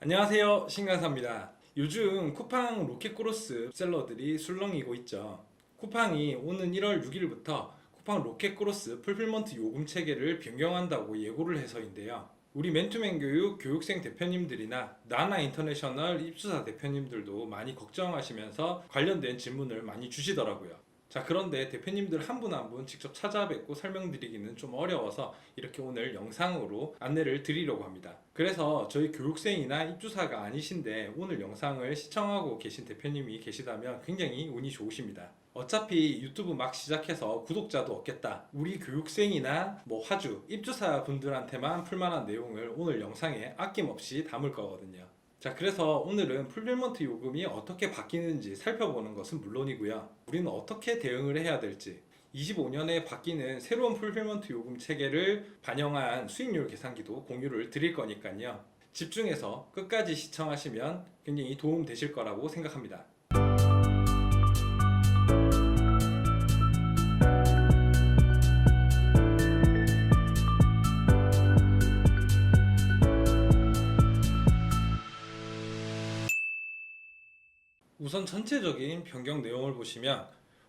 안녕하세요, 신간사입니다. 요즘 쿠팡 로켓크로스 셀러들이 술렁이고 있죠. 쿠팡이 오는 1월 6일부터 쿠팡 로켓크로스 풀필먼트 요금 체계를 변경한다고 예고를 해서인데요. 우리 맨투맨 교육 교육생 대표님들이나 나나 인터내셔널 입주사 대표님들도 많이 걱정하시면서 관련된 질문을 많이 주시더라고요. 자, 그런데 대표님들 한 분 한 분 직접 찾아뵙고 설명드리기는 좀 어려워서 이렇게 오늘 영상으로 안내를 드리려고 합니다. 그래서 저희 교육생이나 입주사가 아니신데 오늘 영상을 시청하고 계신 대표님이 계시다면 굉장히 운이 좋으십니다. 어차피 유튜브 막 시작해서 구독자도 없겠다. 우리 교육생이나 화주, 입주사 분들한테만 풀만한 내용을 오늘 영상에 아낌없이 담을 거거든요. 자, 그래서 오늘은 풀필먼트 요금이 어떻게 바뀌는지 살펴보는 것은 물론이고요. 우리는 어떻게 대응을 해야 될지, 25년에 바뀌는 새로운 풀필먼트 요금 체계를 반영한 수익률 계산기도 공유를 드릴 거니까요. 집중해서 끝까지 시청하시면 굉장히 도움 되실 거라고 생각합니다. 우선 전체적인 변경 내용을 보시면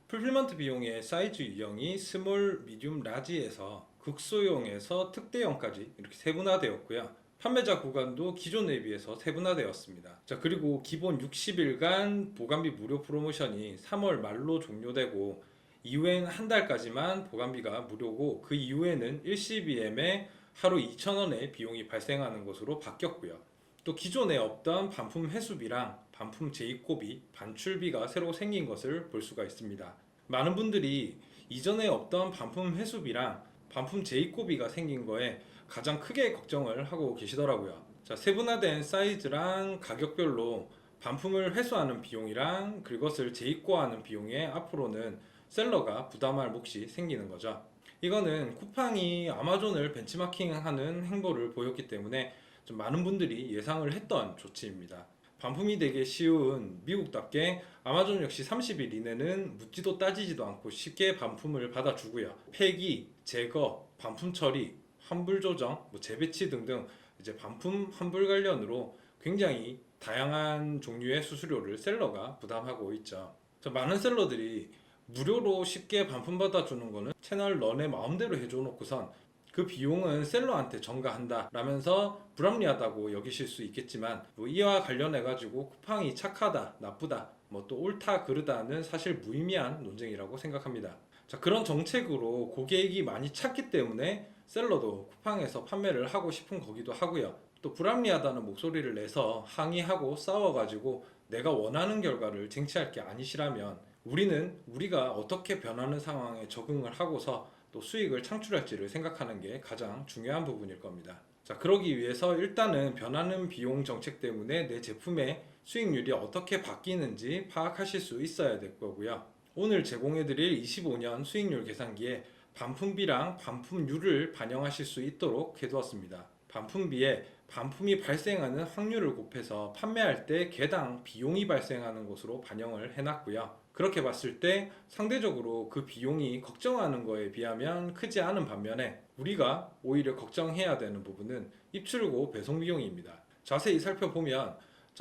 풀필먼트 비용의 사이즈 유형이 스몰, 미디움, 라지에서 극소형에서 특대형까지 이렇게 세분화되었고요. 판매자 구간도 기존에 비해서 세분화되었습니다. 자, 그리고 기본 60일간 보관비 무료 프로모션이 3월 말로 종료되고 이후엔 한 달까지만 보관비가 무료고 그 이후에는 일시비엠에 하루 2,000원의 비용이 발생하는 것으로 바뀌었고요. 또 기존에 없던 반품 회수비랑 반품 재입고비, 반출비가 새로 생긴 것을 볼 수가 있습니다. 많은 분들이 이전에 없던 반품 회수비랑 반품 재입고비가 생긴 거에 가장 크게 걱정을 하고 계시더라고요. 자, 세분화된 사이즈랑 가격별로 반품을 회수하는 비용이랑 그것을 재입고하는 비용에 앞으로는 셀러가 부담할 몫이 생기는 거죠. 이거는 쿠팡이 아마존을 벤치마킹하는 행보를 보였기 때문에 좀 많은 분들이 예상을 했던 조치입니다. 반품이 되게 쉬운 미국답게 아마존 역시 30일 이내는 묻지도 따지지도 않고 쉽게 반품을 받아주고요. 폐기, 제거, 반품 처리, 환불 조정, 재배치 등등 이제 반품 환불 관련으로 굉장히 다양한 종류의 수수료를 셀러가 부담하고 있죠. 많은 셀러들이 무료로 쉽게 반품 받아주는 거는 채널 런의 마음대로 해줘놓고선 그 비용은 셀러한테 전가한다 라면서 불합리하다고 여기실 수 있겠지만 이와 관련해 가지고 쿠팡이 착하다 나쁘다 또 옳다 그르다는 사실 무의미한 논쟁이라고 생각합니다. 자, 그런 정책으로 고객이 많이 찾기 때문에 셀러도 쿠팡에서 판매를 하고 싶은 거기도 하고요. 또 불합리하다는 목소리를 내서 항의하고 싸워가지고 내가 원하는 결과를 쟁취할 게 아니시라면 우리는 우리가 어떻게 변하는 상황에 적응을 하고서 또 수익을 창출할지를 생각하는 게 가장 중요한 부분일 겁니다. 자, 그러기 위해서 일단은 변하는 비용 정책 때문에 내 제품의 수익률이 어떻게 바뀌는지 파악하실 수 있어야 될 거고요. 오늘 제공해드릴 25년 수익률 계산기에 반품비랑 반품률을 반영하실 수 있도록 해두었습니다. 반품비에 반품이 발생하는 확률을 곱해서 판매할 때 개당 비용이 발생하는 것으로 반영을 해놨고요. 그렇게 봤을 때 상대적으로 그 비용이 걱정하는 거에 비하면 크지 않은 반면에 우리가 오히려 걱정해야 되는 부분은 입출고 배송 비용입니다. 자세히 살펴보면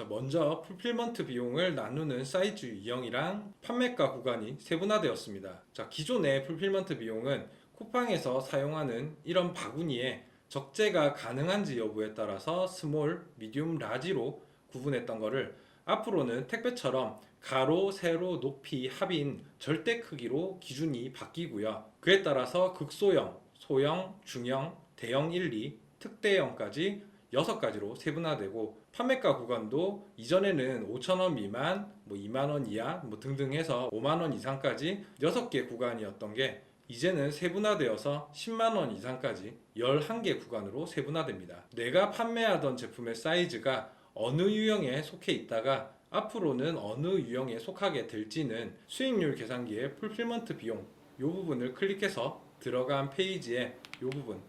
먼저 풀필먼트 비용을 나누는 사이즈 유형이랑 판매가 구간이 세분화되었습니다. 기존의 풀필먼트 비용은 쿠팡에서 사용하는 이런 바구니에 적재가 가능한지 여부에 따라서 스몰, 미디움, 라지로 구분했던 거를 앞으로는 택배처럼 가로, 세로, 높이, 합인, 절대 크기로 기준이 바뀌고요. 그에 따라서 극소형, 소형, 중형, 대형 1, 2, 특대형까지 6가지로 세분화되고 판매가 구간도 이전에는 5,000원 미만, 2만원 이하 등등 해서 5만원 이상까지 6개 구간이었던 게 이제는 세분화되어서 10만원 이상까지 11개 구간으로 세분화됩니다. 내가 판매하던 제품의 사이즈가 어느 유형에 속해 있다가 앞으로는 어느 유형에 속하게 될지는 수익률 계산기의 풀필먼트 비용 이 부분을 클릭해서 들어간 페이지에 이 부분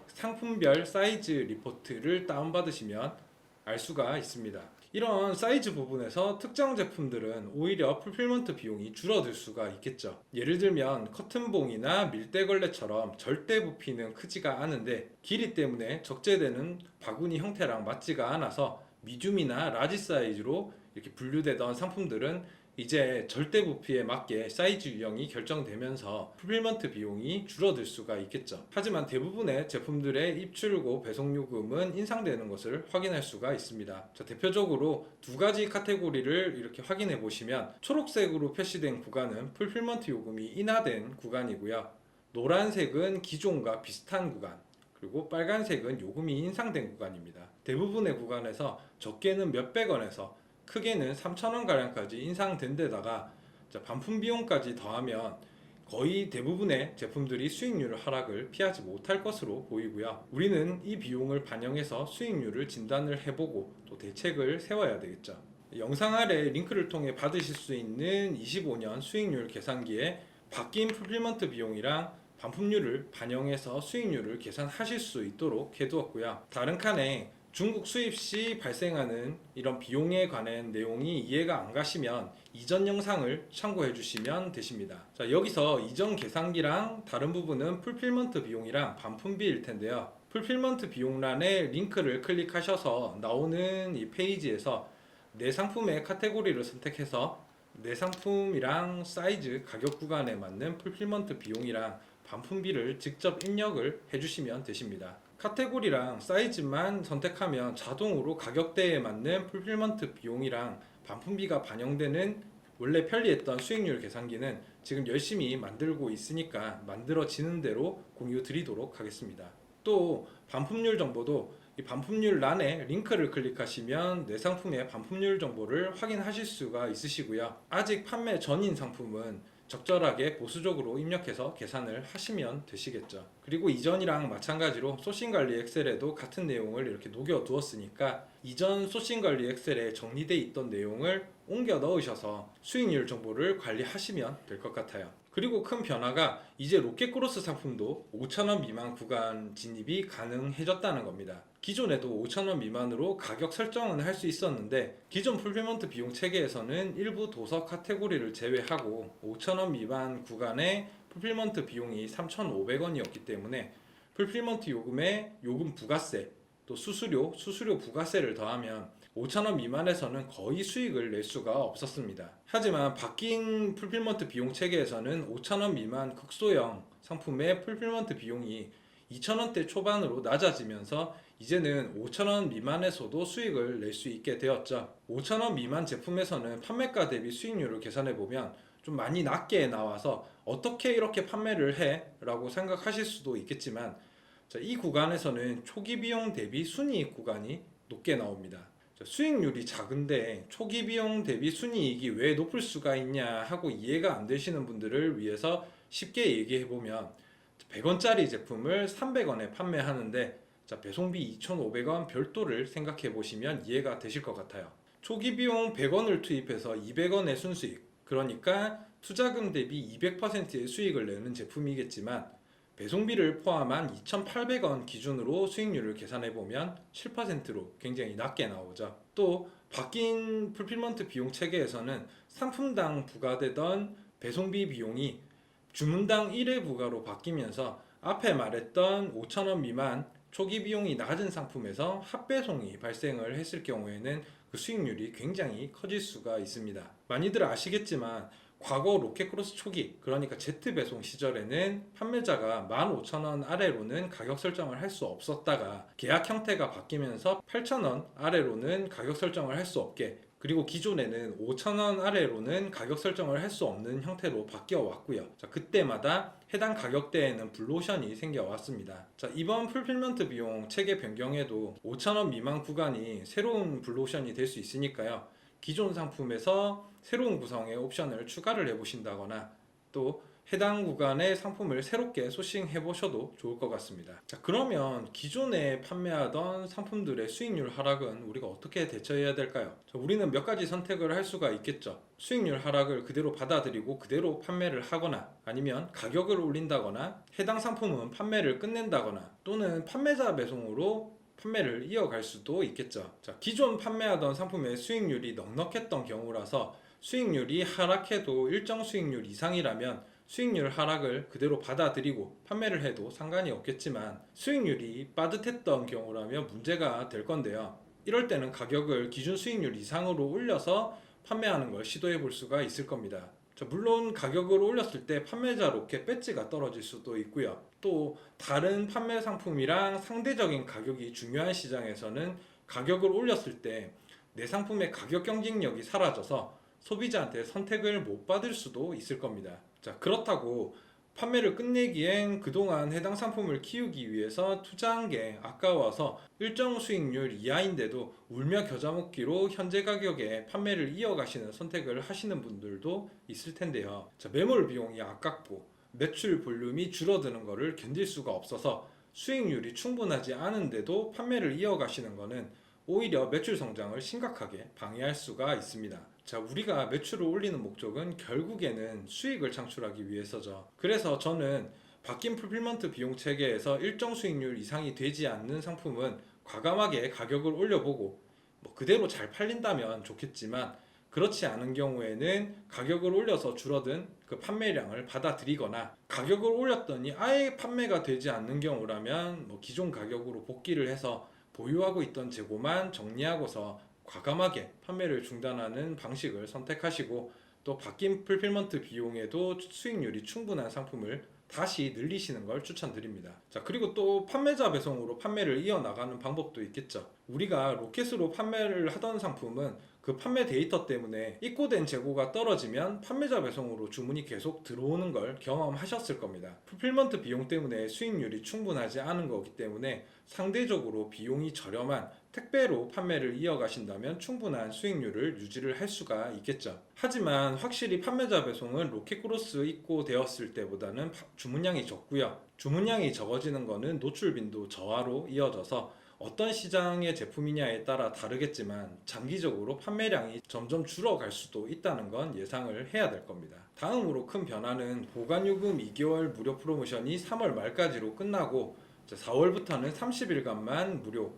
상품별 사이즈 리포트를 다운받으시면 알 수가 있습니다. 이런 사이즈 부분에서 특정 제품들은 오히려 풀필먼트 비용이 줄어들 수가 있겠죠. 예를 들면 커튼봉이나 밀대걸레처럼 절대 부피는 크지가 않은데 길이 때문에 적재되는 바구니 형태랑 맞지가 않아서 미디움이나 라지 사이즈로 이렇게 분류되던 상품들은 이제 절대 부피에 맞게 사이즈 유형이 결정되면서 풀필먼트 비용이 줄어들 수가 있겠죠. 하지만 대부분의 제품들의 입출고 배송 요금은 인상되는 것을 확인할 수가 있습니다. 자, 대표적으로 두 가지 카테고리를 이렇게 확인해 보시면 초록색으로 표시된 구간은 풀필먼트 요금이 인하된 구간이고요. 노란색은 기존과 비슷한 구간, 그리고 빨간색은 요금이 인상된 구간입니다. 대부분의 구간에서 적게는 몇백 원에서 크게는 3,000원 가량까지 인상된 데다가 반품 비용까지 더하면 거의 대부분의 제품들이 수익률 하락을 피하지 못할 것으로 보이고요. 우리는 이 비용을 반영해서 수익률을 진단을 해보고 또 대책을 세워야 되겠죠. 영상 아래 링크를 통해 받으실 수 있는 25년 수익률 계산기에 바뀐 풀필먼트 비용이랑 반품률을 반영해서 수익률을 계산하실 수 있도록 해두었고요. 다른 칸에 중국 수입 시 발생하는 이런 비용에 관한 내용이 이해가 안 가시면 이전 영상을 참고해 주시면 되십니다. 자, 여기서 이전 계산기랑 다른 부분은 풀필먼트 비용이랑 반품비일 텐데요. 풀필먼트 비용란에 링크를 클릭하셔서 나오는 이 페이지에서 내 상품의 카테고리를 선택해서 내 상품이랑 사이즈, 가격 구간에 맞는 풀필먼트 비용이랑 반품비를 직접 입력을 해주시면 되십니다. 카테고리랑 사이즈만 선택하면 자동으로 가격대에 맞는 풀필먼트 비용이랑 반품비가 반영되는 원래 편리했던 수익률 계산기는 지금 열심히 만들고 있으니까 만들어지는 대로 공유 드리도록 하겠습니다. 또 반품률 정보도 이 반품률 란에 링크를 클릭하시면 내 상품의 반품률 정보를 확인하실 수가 있으시고요. 아직 판매 전인 상품은 적절하게 보수적으로 입력해서 계산을 하시면 되시겠죠. 그리고 이전이랑 마찬가지로 소싱 관리 엑셀에도 같은 내용을 이렇게 녹여 두었으니까 이전 소싱 관리 엑셀에 정리되어 있던 내용을 옮겨 넣으셔서 수익률 정보를 관리하시면 될 것 같아요. 그리고 큰 변화가 이제 로켓크로스 상품도 5,000원 미만 구간 진입이 가능해졌다는 겁니다. 기존에도 5,000원 미만으로 가격 설정은 할 수 있었는데 기존 풀필먼트 비용 체계에서는 일부 도서 카테고리를 제외하고 5,000원 미만 구간의 풀필먼트 비용이 3,500원이었기 때문에 풀필먼트 요금에 요금 부가세, 또 수수료 부가세를 더하면 5,000원 미만에서는 거의 수익을 낼 수가 없었습니다. 하지만 바뀐 풀필먼트 비용 체계에서는 5,000원 미만 극소형 상품의 풀필먼트 비용이 2,000원대 초반으로 낮아지면서 이제는 5,000원 미만에서도 수익을 낼 수 있게 되었죠. 5,000원 미만 제품에서는 판매가 대비 수익률을 계산해 보면 좀 많이 낮게 나와서 어떻게 이렇게 판매를 해? 라고 생각하실 수도 있겠지만 이 구간에서는 초기 비용 대비 순이익 구간이 높게 나옵니다. 수익률이 작은데 초기 비용 대비 순이익이 왜 높을 수가 있냐 하고 이해가 안 되시는 분들을 위해서 쉽게 얘기해 보면 100원짜리 제품을 300원에 판매하는데 배송비 2,500원 별도를 생각해 보시면 이해가 되실 것 같아요. 초기 비용 100원을 투입해서 200원의 순수익, 그러니까 투자금 대비 200%의 수익을 내는 제품이겠지만 배송비를 포함한 2,800원 기준으로 수익률을 계산해 보면 7%로 굉장히 낮게 나오죠. 또 바뀐 풀필먼트 비용 체계에서는 상품당 부과되던 배송비 비용이 주문당 1회 부과로 바뀌면서 앞에 말했던 5,000원 미만 초기 비용이 낮은 상품에서 합배송이 발생을 했을 경우에는 그 수익률이 굉장히 커질 수가 있습니다. 많이들 아시겠지만 과거 로켓크로스 초기, 그러니까 Z배송 시절에는 판매자가 15,000원 아래로는 가격 설정을 할 수 없었다가 계약 형태가 바뀌면서 8,000원 아래로는 가격 설정을 할 수 없게, 그리고 기존에는 5,000원 아래로는 가격 설정을 할 수 없는 형태로 바뀌어 왔고요. 그때마다 해당 가격대에는 블루오션이 생겨 왔습니다. 이번 풀필먼트 비용 체계 변경에도 5,000원 미만 구간이 새로운 블루오션이 될 수 있으니까요. 기존 상품에서 새로운 구성의 옵션을 추가를 해보신다거나 또 해당 구간의 상품을 새롭게 소싱해 보셔도 좋을 것 같습니다. 그러면 기존에 판매하던 상품들의 수익률 하락은 우리가 어떻게 대처해야 될까요? 우리는 몇 가지 선택을 할 수가 있겠죠. 수익률 하락을 그대로 받아들이고 그대로 판매를 하거나, 아니면 가격을 올린다거나, 해당 상품은 판매를 끝낸다거나, 또는 판매자 배송으로 판매를 이어갈 수도 있겠죠. 기존 판매하던 상품의 수익률이 넉넉했던 경우라서 수익률이 하락해도 일정 수익률 이상이라면 수익률 하락을 그대로 받아들이고 판매를 해도 상관이 없겠지만 수익률이 빠듯했던 경우라면 문제가 될 건데요. 이럴 때는 가격을 기준 수익률 이상으로 올려서 판매하는 걸 시도해 볼 수가 있을 겁니다. 자, 물론 가격을 올렸을 때 판매자 로켓 배지가 떨어질 수도 있고요. 또 다른 판매 상품이랑 상대적인 가격이 중요한 시장에서는 가격을 올렸을 때 내 상품의 가격 경쟁력이 사라져서 소비자한테 선택을 못 받을 수도 있을 겁니다. 자, 그렇다고 판매를 끝내기엔 그동안 해당 상품을 키우기 위해서 투자한 게 아까워서 일정 수익률 이하인데도 울며 겨자 먹기로 현재 가격에 판매를 이어가시는 선택을 하시는 분들도 있을 텐데요. 자, 매몰 비용이 아깝고 매출 볼륨이 줄어드는 것을 견딜 수가 없어서 수익률이 충분하지 않은데도 판매를 이어가시는 것은 오히려 매출 성장을 심각하게 방해할 수가 있습니다. 자, 우리가 매출을 올리는 목적은 결국에는 수익을 창출하기 위해서죠. 그래서 저는 바뀐 풀필먼트 비용 체계에서 일정 수익률 이상이 되지 않는 상품은 과감하게 가격을 올려보고 그대로 잘 팔린다면 좋겠지만 그렇지 않은 경우에는 가격을 올려서 줄어든 그 판매량을 받아들이거나 가격을 올렸더니 아예 판매가 되지 않는 경우라면 기존 가격으로 복귀를 해서 보유하고 있던 재고만 정리하고서 과감하게 판매를 중단하는 방식을 선택하시고 또 바뀐 풀필먼트 비용에도 수익률이 충분한 상품을 다시 늘리시는 걸 추천드립니다. 자, 그리고 또 판매자 배송으로 판매를 이어나가는 방법도 있겠죠. 우리가 로켓으로 판매를 하던 상품은 그 판매 데이터 때문에 입고된 재고가 떨어지면 판매자 배송으로 주문이 계속 들어오는 걸 경험하셨을 겁니다. 풀필먼트 비용 때문에 수익률이 충분하지 않은 거기 때문에 상대적으로 비용이 저렴한 택배로 판매를 이어가신다면 충분한 수익률을 유지를 할 수가 있겠죠. 하지만 확실히 판매자 배송은 로켓크로스 입고되었을 때보다는 주문량이 적고요. 주문량이 적어지는 것은 노출 빈도 저하로 이어져서 어떤 시장의 제품이냐에 따라 다르겠지만 장기적으로 판매량이 점점 줄어갈 수도 있다는 건 예상을 해야 될 겁니다. 다음으로 큰 변화는 보관요금 2개월 무료 프로모션이 3월 말까지로 끝나고 4월부터는 30일간만 무료,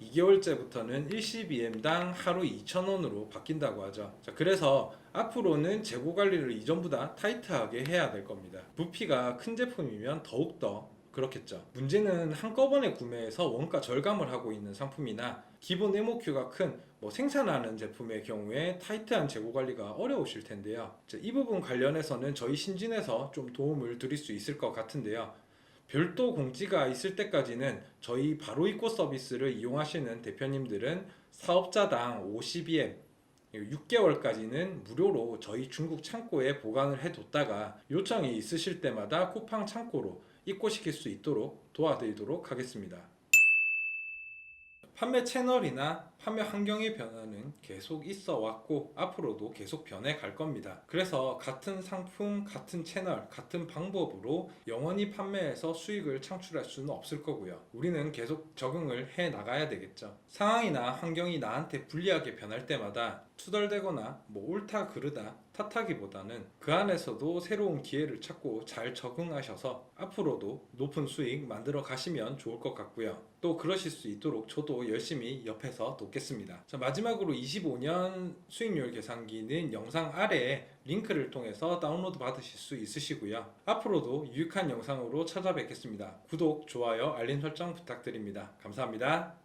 2개월째부터는 1CBM당 하루 2,000원으로 바뀐다고 하죠. 자, 그래서 앞으로는 재고 관리를 이전보다 타이트하게 해야 될 겁니다. 부피가 큰 제품이면 더욱더 그렇겠죠. 문제는 한꺼번에 구매해서 원가 절감을 하고 있는 상품이나 기본 MOQ가 큰 생산하는 제품의 경우에 타이트한 재고 관리가 어려우실 텐데요. 이 부분 관련해서는 저희 신진에서 좀 도움을 드릴 수 있을 것 같은데요. 별도 공지가 있을 때까지는 저희 바로 입고 서비스를 이용하시는 대표님들은 사업자당 50EM 6개월까지는 무료로 저희 중국 창고에 보관을 해뒀다가 요청이 있으실 때마다 쿠팡 창고로 입고시킬 수 있도록 도와드리도록 하겠습니다. 판매 채널이나 판매 환경의 변화는 계속 있어 왔고 앞으로도 계속 변해 갈 겁니다. 그래서 같은 상품, 같은 채널, 같은 방법으로 영원히 판매해서 수익을 창출할 수는 없을 거고요. 우리는 계속 적응을 해 나가야 되겠죠. 상황이나 환경이 나한테 불리하게 변할 때마다 투덜대거나 옳다 그르다 탓하기보다는 그 안에서도 새로운 기회를 찾고 잘 적응하셔서 앞으로도 높은 수익 만들어 가시면 좋을 것 같고요. 또 그러실 수 있도록 저도 열심히 옆에서 돕겠습니다. 자, 마지막으로 25년 수익률 계산기는 영상 아래에 링크를 통해서 다운로드 받으실 수 있으시고요. 앞으로도 유익한 영상으로 찾아뵙겠습니다. 구독, 좋아요, 알림 설정 부탁드립니다. 감사합니다.